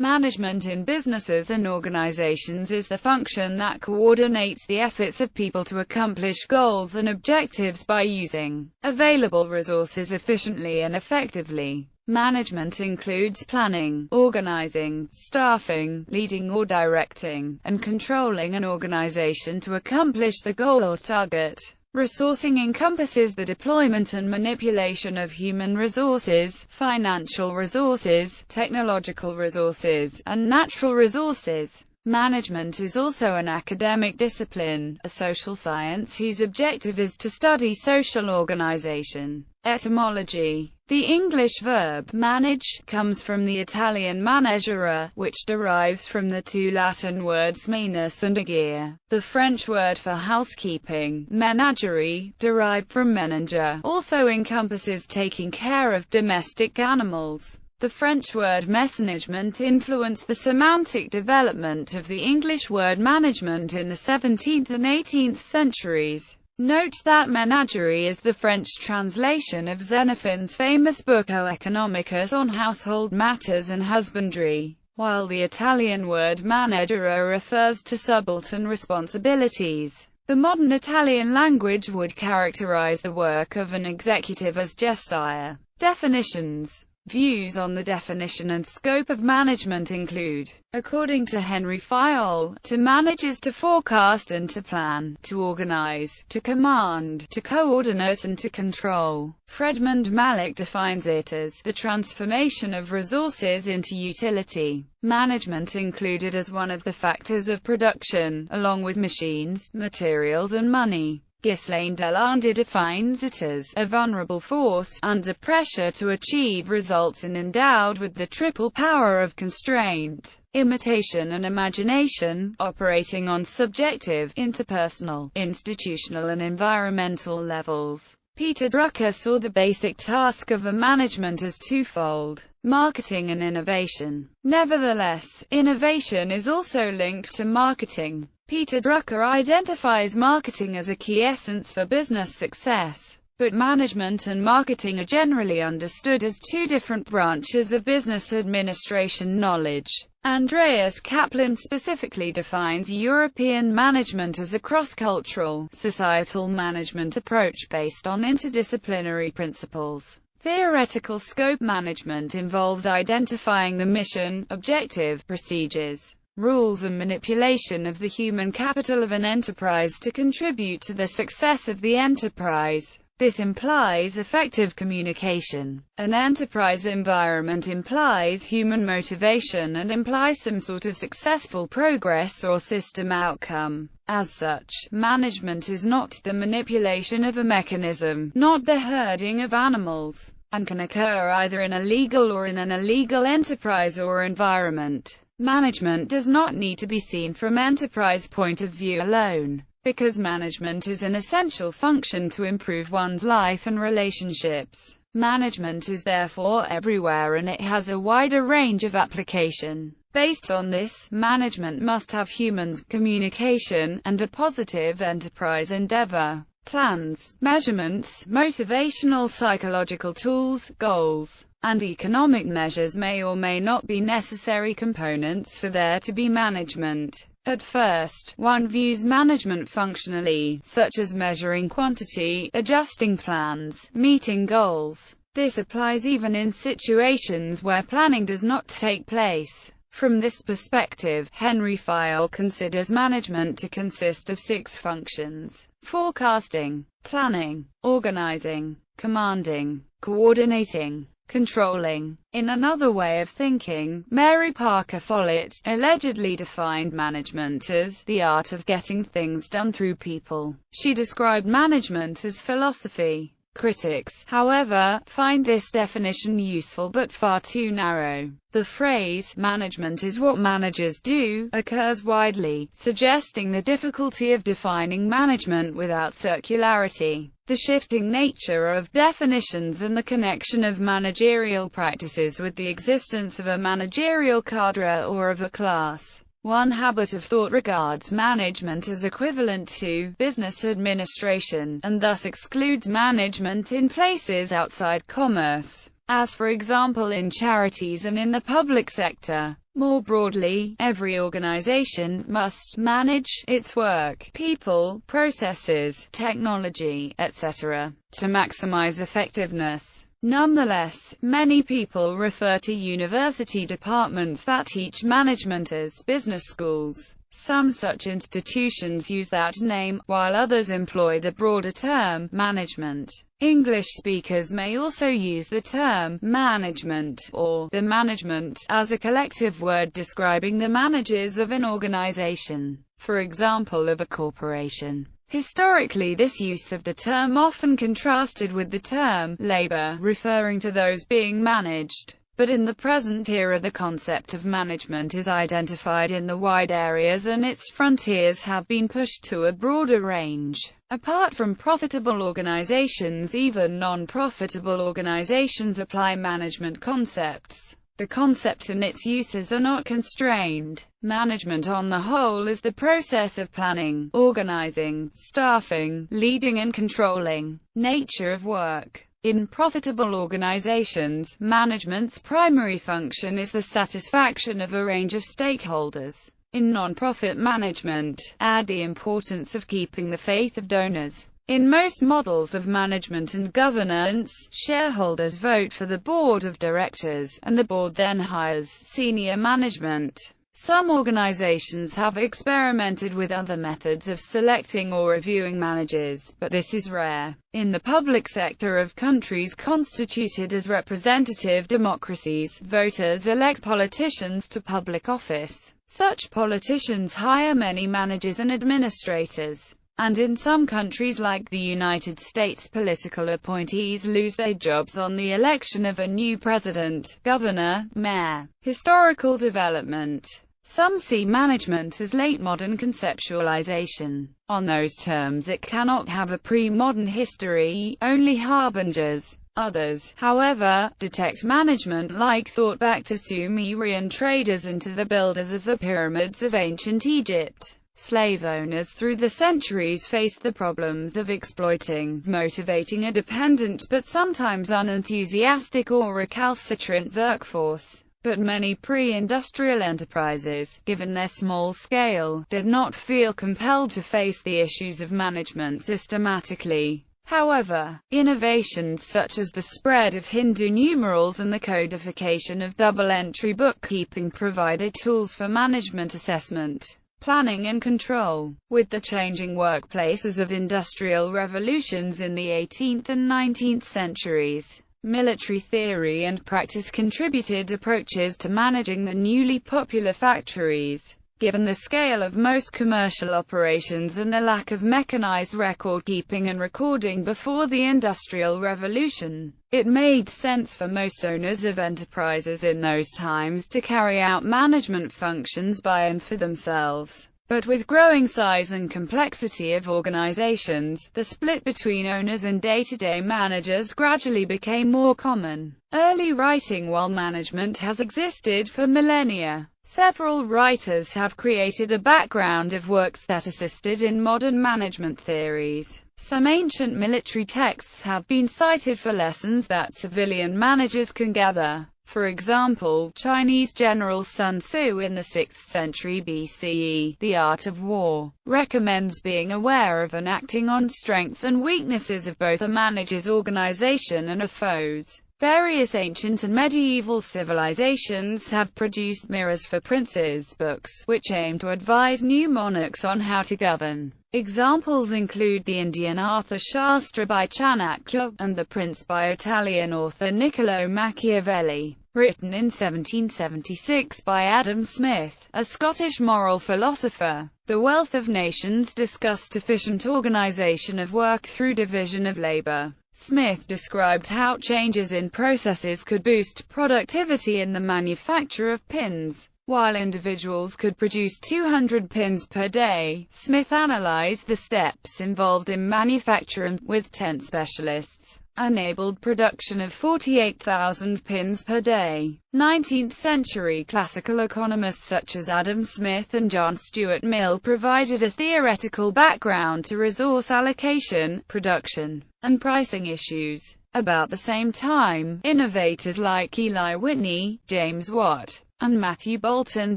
Management in businesses and organizations is the function that coordinates the efforts of people to accomplish goals and objectives by using available resources efficiently and effectively. Management includes planning, organizing, staffing, leading or directing, and controlling an organization to accomplish the goal or target. Resourcing encompasses the deployment and manipulation of human resources, financial resources, technological resources, and natural resources. Management is also an academic discipline, a social science whose objective is to study social organization. Etymology. The English verb manage comes from the Italian maneggiare, which derives from the two Latin words manus and agere. The French word for housekeeping, menagerie, derived from menager, also encompasses taking care of domestic animals. The French word messenagement influenced the semantic development of the English word management in the 17th and 18th centuries. Note that menagerie is the French translation of Xenophon's famous book O Economicus on household matters and husbandry, while the Italian word maneggiare refers to subaltern responsibilities. The modern Italian language would characterize the work of an executive as gestire. Definitions. Views on the definition and scope of management include, according to Henry Fayol, to manage is to forecast and to plan, to organize, to command, to coordinate and to control. Fredmund Malik defines it as the transformation of resources into utility. Management included as one of the factors of production, along with machines, materials and money. Ghislaine Delande defines it as a vulnerable force, under pressure to achieve results and endowed with the triple power of constraint, imitation and imagination, operating on subjective, interpersonal, institutional and environmental levels. Peter Drucker saw the basic task of a management as twofold: marketing and innovation. Nevertheless, innovation is also linked to marketing. Peter Drucker identifies marketing as a key essence for business success, but management and marketing are generally understood as two different branches of business administration knowledge. Andreas Kaplan specifically defines European management as a cross-cultural, societal management approach based on interdisciplinary principles. Theoretical scope management involves identifying the mission, objective, procedures, rules and manipulation of the human capital of an enterprise to contribute to the success of the enterprise. This implies effective communication. An enterprise environment implies human motivation and implies some sort of successful progress or system outcome. As such, management is not the manipulation of a mechanism, not the herding of animals, and can occur either in a legal or in an illegal enterprise or environment. Management does not need to be seen from enterprise point of view alone, because management is an essential function to improve one's life and relationships. Management is therefore everywhere and it has a wider range of application. Based on this, management must have humans, communication, and a positive enterprise endeavor. Plans, measurements, motivational psychological tools, goals, and economic measures may or may not be necessary components for there to be management. At first, one views management functionally, such as measuring quantity, adjusting plans, meeting goals. This applies even in situations where planning does not take place. From this perspective, Henry Fayol considers management to consist of 6 functions: forecasting, planning, organizing, commanding, coordinating, controlling. In another way of thinking, Mary Parker Follett allegedly defined management as the art of getting things done through people. She described management as philosophy. Critics, however, find this definition useful but far too narrow. The phrase, "management is what managers do," occurs widely, suggesting the difficulty of defining management without circularity. The shifting nature of definitions and the connection of managerial practices with the existence of a managerial cadre or of a class. One habit of thought regards management as equivalent to business administration, and thus excludes management in places outside commerce. as for example in charities and in the public sector. More broadly, every organization must manage its work, people, processes, technology, etc., to maximize effectiveness. Nonetheless, many people refer to university departments that teach management as business schools. Some such institutions use that name, while others employ the broader term, management. English speakers may also use the term, management, or the management, as a collective word describing the managers of an organization, for example of a corporation. Historically, this use of the term often contrasted with the term, labor, referring to those being managed. But in the present era the concept of management is identified in the wide areas and its frontiers have been pushed to a broader range. Apart from profitable organizations, even non-profitable organizations apply management concepts. The concept and its uses are not constrained. Management on the whole is the process of planning, organizing, staffing, leading and controlling nature of work. In profitable organizations, management's primary function is the satisfaction of a range of stakeholders. In non-profit management, add the importance of keeping the faith of donors. In most models of management and governance, shareholders vote for the board of directors, and the board then hires senior management. Some organizations have experimented with other methods of selecting or reviewing managers, but this is rare. In the public sector of countries constituted as representative democracies, voters elect politicians to public office. Such politicians hire many managers and administrators. And in some countries like the United States, political appointees lose their jobs on the election of a new president, governor, mayor. Historical development. Some see management as late modern conceptualization. On those terms it cannot have a pre-modern history, only harbingers. Others, however, detect management-like thought back to Sumerian traders and to the builders of the pyramids of ancient Egypt. Slave owners through the centuries faced the problems of exploiting, motivating a dependent but sometimes unenthusiastic or recalcitrant workforce. But many pre-industrial enterprises, given their small scale, did not feel compelled to face the issues of management systematically. However, innovations such as the spread of Hindu numerals and the codification of double-entry bookkeeping provided tools for management assessment, planning and control. With the changing workplaces of industrial revolutions in the 18th and 19th centuries, military theory and practice contributed approaches to managing the newly popular factories. Given the scale of most commercial operations and the lack of mechanized record-keeping and recording before the Industrial Revolution, it made sense for most owners of enterprises in those times to carry out management functions by and for themselves. But with growing size and complexity of organizations, the split between owners and day-to-day managers gradually became more common. Early writing. While management has existed for millennia, several writers have created a background of works that assisted in modern management theories. Some ancient military texts have been cited for lessons that civilian managers can gather. For example, Chinese general Sun Tzu in the 6th century BCE, The Art of War, recommends being aware of and acting on strengths and weaknesses of both a manager's organization and a foe's. Various ancient and medieval civilizations have produced mirrors for princes books, which aim to advise new monarchs on how to govern. Examples include the Indian Artha Shastra by Chanakya, and The Prince by Italian author Niccolo Machiavelli, written in 1776 by Adam Smith, a Scottish moral philosopher. The Wealth of Nations discussed efficient organization of work through division of labor. Smith described how changes in processes could boost productivity in the manufacture of pins. While individuals could produce 200 pins per day, Smith analyzed the steps involved in manufacture and, with 10 specialists, enabled production of 48,000 pins per day. 19th century classical economists such as Adam Smith and John Stuart Mill provided a theoretical background to resource allocation, production, and pricing issues. About the same time, innovators like Eli Whitney, James Watt, and Matthew Bolton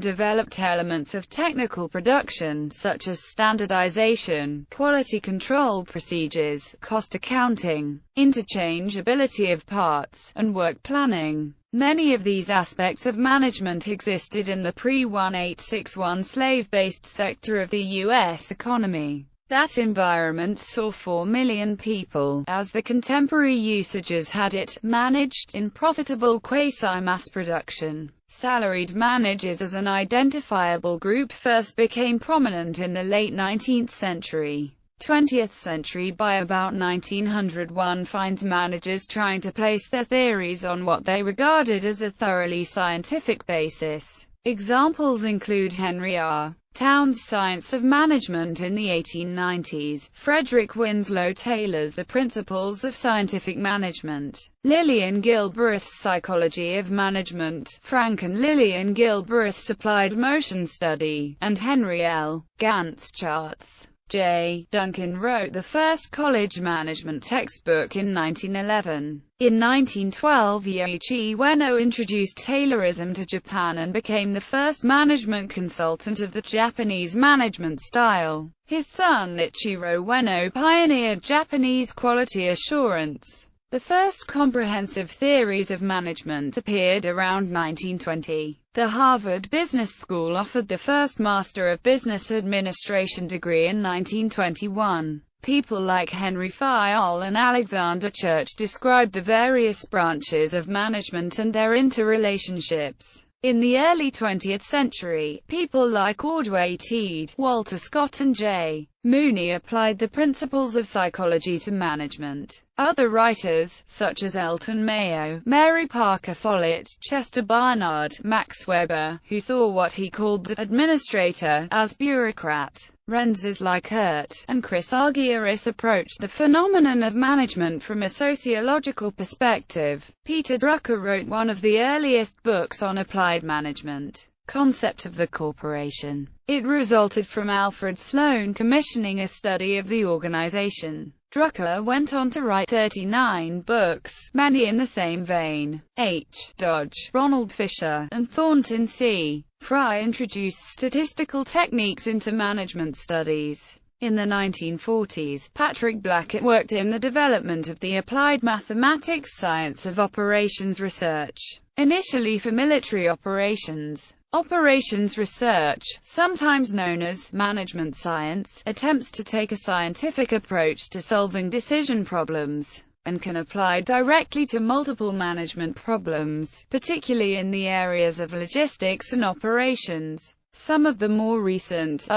developed elements of technical production, such as standardization, quality control procedures, cost accounting, interchangeability of parts, and work planning. Many of these aspects of management existed in the pre-1861 slave-based sector of the U.S. economy. That environment saw 4 million people, as the contemporary usages had it, managed in profitable quasi-mass production. Salaried managers as an identifiable group first became prominent in the late 19th century. 20th century. By about 1900, one finds managers trying to place their theories on what they regarded as a thoroughly scientific basis. Examples include Henry R. Towne's Science of Management in the 1890s, Frederick Winslow Taylor's The Principles of Scientific Management, Lillian Gilbreth's Psychology of Management, Frank and Lillian Gilbreth's Applied Motion Study, and Henry L. Gantt's Charts. J. Duncan wrote the first college management textbook in 1911. In 1912, Yoichi Ueno introduced Taylorism to Japan and became the first management consultant of the Japanese management style. His son Ichiro Ueno pioneered Japanese quality assurance. The first comprehensive theories of management appeared around 1920. The Harvard Business School offered the first Master of Business Administration degree in 1921. People like Henry Fayol and Alexander Church described the various branches of management and their interrelationships. In the early 20th century, people like Ordway Teed, Walter Scott and J. Mooney applied the principles of psychology to management. Other writers, such as Elton Mayo, Mary Parker Follett, Chester Barnard, Max Weber, who saw what he called the administrator as bureaucrat, Renses Likert, and Chris Argyris approached the phenomenon of management from a sociological perspective. Peter Drucker wrote one of the earliest books on applied management, Concept of the Corporation. It resulted from Alfred Sloan commissioning a study of the organization. Drucker went on to write 39 books, many in the same vein. H. Dodge, Ronald Fisher, and Thornton C. Fry introduced statistical techniques into management studies. In the 1940s, Patrick Blackett worked in the development of the applied mathematics science of operations research, initially for military operations. Operations research, sometimes known as management science, attempts to take a scientific approach to solving decision problems, and can apply directly to multiple management problems, particularly in the areas of logistics and operations. Some of the more recent,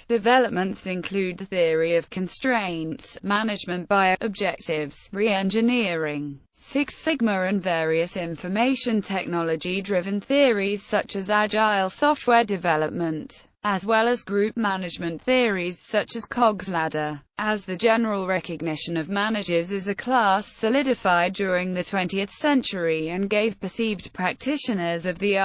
developments include the theory of constraints, management by objectives, re-engineering, Six Sigma and various information technology-driven theories such as agile software development, as well as group management theories such as Cog's ladder. As the general recognition of managers as a class solidified during the 20th century and gave perceived practitioners of the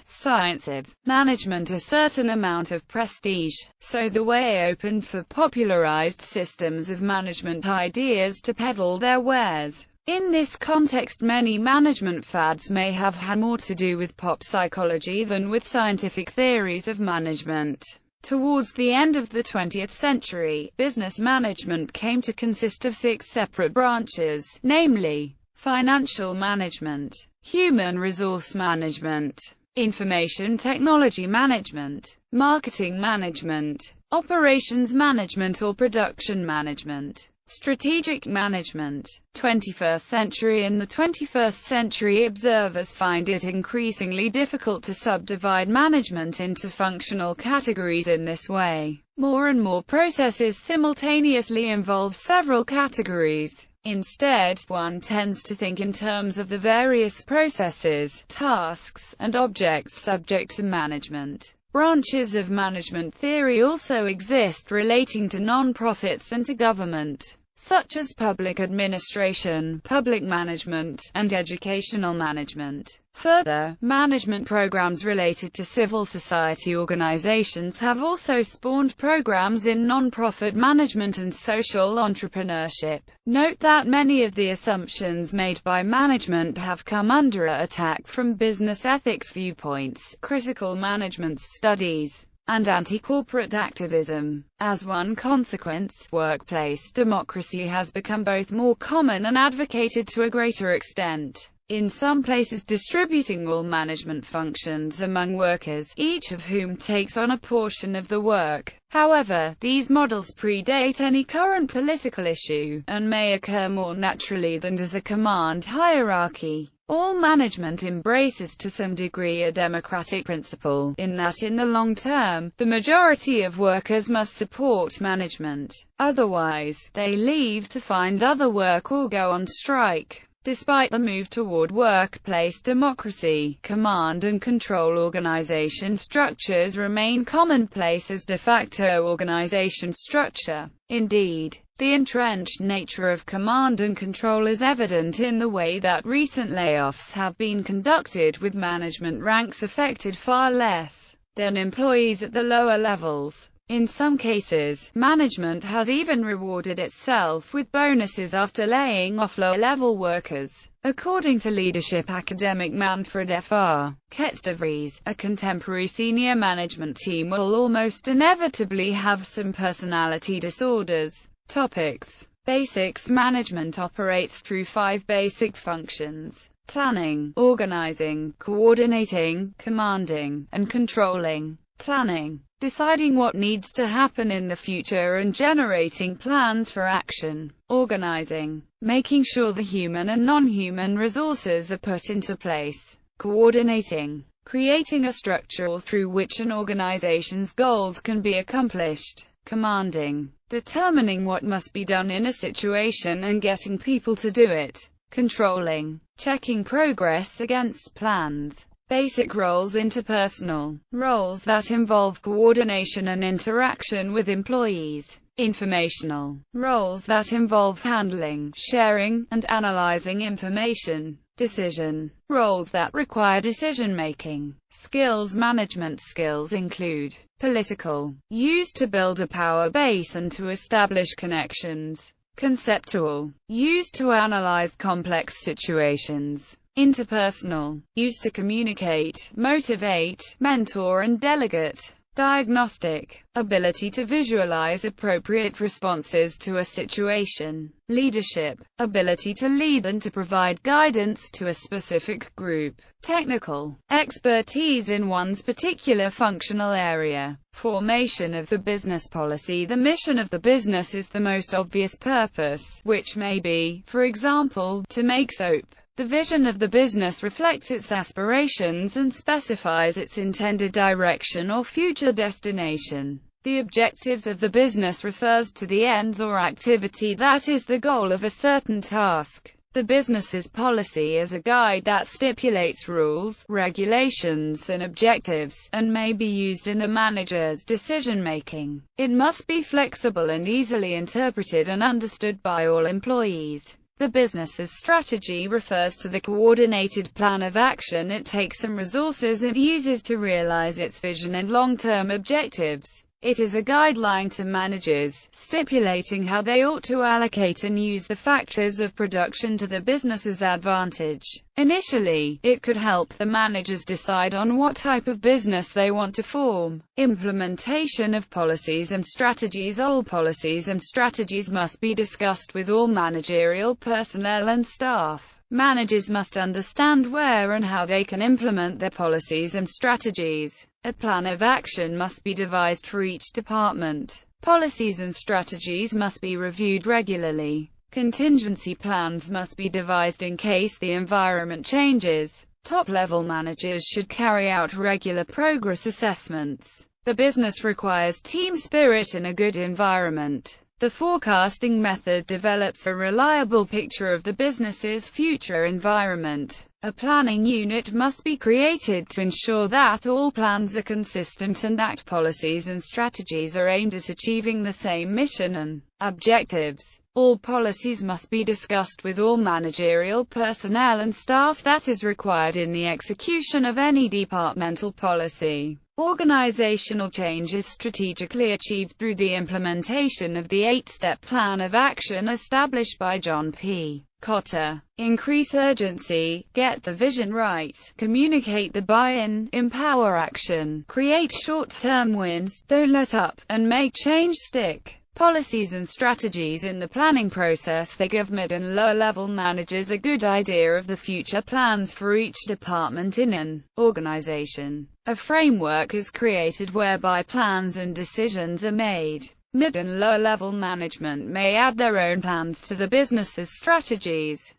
science of management a certain amount of prestige, so the way opened for popularized systems of management ideas to peddle their wares. In this context, many management fads may have had more to do with pop psychology than with scientific theories of management. Towards the end of the 20th century, business management came to consist of 6 separate branches, namely, financial management, human resource management, information technology management, marketing management, operations management or production management, strategic management. 21st century. In the 21st century, observers find it increasingly difficult to subdivide management into functional categories in this way. More and more processes simultaneously involve several categories. Instead, one tends to think in terms of the various processes, tasks, and objects subject to management. Branches of management theory also exist relating to non-profits and to government. such as public administration, public management, and educational management. Further, management programs related to civil society organizations have also spawned programs in non-profit management and social entrepreneurship. Note that many of the assumptions made by management have come under attack from business ethics viewpoints, critical management studies, and anti-corporate activism. As one consequence, workplace democracy has become both more common and advocated to a greater extent. In some places distributing all management functions among workers, each of whom takes on a portion of the work. However, these models predate any current political issue, and may occur more naturally than as a command hierarchy. All management embraces to some degree a democratic principle, in that in the long term, the majority of workers must support management. Otherwise, they leave to find other work or go on strike. Despite the move toward workplace democracy, command and control organization structures remain commonplace as de facto organization structure. Indeed, the entrenched nature of command and control is evident in the way that recent layoffs have been conducted, with management ranks affected far less than employees at the lower levels. In some cases, management has even rewarded itself with bonuses after laying off lower-level workers. According to leadership academic Manfred F.R. Ketstavries, a contemporary senior management team will almost inevitably have some personality disorders. Topics. Basics. Management operates through 5 basic functions: planning, organizing, coordinating, commanding, and controlling. Planning, deciding what needs to happen in the future and generating plans for action. Organizing, making sure the human and non-human resources are put into place. Coordinating, creating a structure through which an organization's goals can be accomplished. Commanding, determining what must be done in a situation and getting people to do it. Controlling, checking progress against plans. Basic roles. Interpersonal roles that involve coordination and interaction with employees. Informational roles that involve handling, sharing, and analyzing information. Decision roles that require decision-making. Skills. Management skills include political, used to build a power base and to establish connections. Conceptual, used to analyze complex situations. Interpersonal, used to communicate, motivate, mentor and delegate. Diagnostic, ability to visualize appropriate responses to a situation. Leadership, ability to lead and to provide guidance to a specific group. Technical, expertise in one's particular functional area. Formation of the business policy. The mission of the business is the most obvious purpose, which may be, for example, to make soap. The vision of the business reflects its aspirations and specifies its intended direction or future destination. The objectives of the business refers to the ends or activity that is the goal of a certain task. The business's policy is a guide that stipulates rules, regulations, and objectives, and may be used in the manager's decision-making. It must be flexible and easily interpreted and understood by all employees. The business's strategy refers to the coordinated plan of action it takes and resources it uses to realize its vision and long-term objectives. It is a guideline to managers, stipulating how they ought to allocate and use the factors of production to the business's advantage. Initially, it could help the managers decide on what type of business they want to form. Implementation of policies and strategies. All policies and strategies must be discussed with all managerial personnel and staff. Managers must understand where and how they can implement their policies and strategies. A plan of action must be devised for each department. Policies and strategies must be reviewed regularly. Contingency plans must be devised in case the environment changes. Top-level managers should carry out regular progress assessments. The business requires team spirit and a good environment. The forecasting method develops a reliable picture of the business's future environment. A planning unit must be created to ensure that all plans are consistent and that policies and strategies are aimed at achieving the same mission and objectives. All policies must be discussed with all managerial personnel and staff that is required in the execution of any departmental policy. Organizational change is strategically achieved through the implementation of the 8-step plan of action established by John P. Cotter. Increase urgency, get the vision right, communicate the buy-in, empower action, create short-term wins, don't let up, and make change stick. Policies and strategies in the planning process. They give mid- and lower-level managers a good idea of the future plans for each department in an organization. A framework is created whereby plans and decisions are made. Mid- and lower-level management may add their own plans to the business's strategies.